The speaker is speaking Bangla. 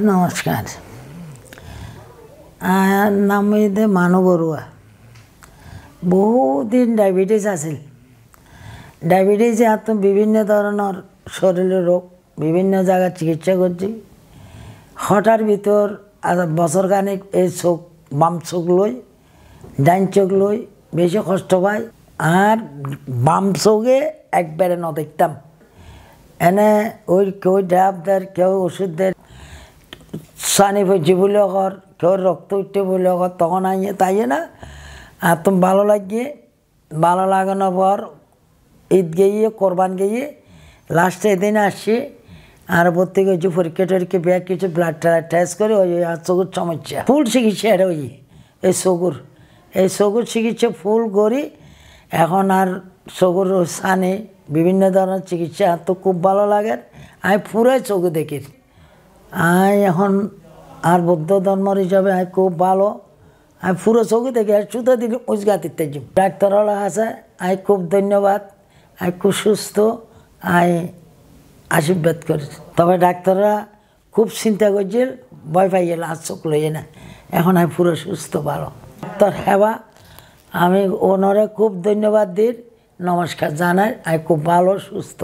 নমস্কার। নাম হইতে মানু বড়ুয়া। বহুদিন ডায়াবেটিস আছিল। ডায়াবেটিস এত বিভিন্ন ধরনের শরীরের রোগ, বিভিন্ন জায়গায় চিকিৎসা করছি। হঠাৎ ভিতর বছর খানিক এই চোখ, বাম চোখ লই, ডাইন চোখ লই বেশি কষ্ট পাই। আর বাম চোখে একবারে ন দেখতাম। এনে ওই কেউ ডাব দেয়, কেউ ওষুধ দেয়, সানি পড়ছি বলে কর, কেউ রক্ত উঠতে বলে কর, তখন আইয়ে তাইয়ে না। আর তুমি ভালো লাগিয়ে, ভালো লাগানোর পর ঈদ গিয়ে, কোরবান গিয়ে লাস্টে এদিন আসছি। আর ভর্তি করছি পরীক্ষা টরীক্ষা ব্যাগ কিছু ব্লাড টেস্ট করে ওই চোখের সমস্যা ফুল চিকিৎসা এটা ওই এই চোখের চিকিৎসা ফুল করি। এখন আর চোখের সানি বিভিন্ন ধরনের চিকিৎসা তো খুব ভালো লাগে। আমি পুরাই চোখে দেখি। আমি এখন আর বৌদ্ধ ধর্মের হিসাবে আমি খুব ভালো। আমি পুরো চোখে দেখি আর শুধু দিকে উজগা দিতে যাই। ডাক্তারওয়ালা আছে, আমি খুব ধন্যবাদ। আমি খুব সুস্থ, আমি আশীর্বাদ করি। তবে ডাক্তাররা খুব চিন্তা করছিল, ভয় পাই গেল আর চোখ লইয়ে না। এখন আমি পুরো সুস্থ ভালো। ডাক্তার হেবা আমি ওনারে খুব ধন্যবাদ দিই, নমস্কার জানাই। আমি খুব ভালো সুস্থ।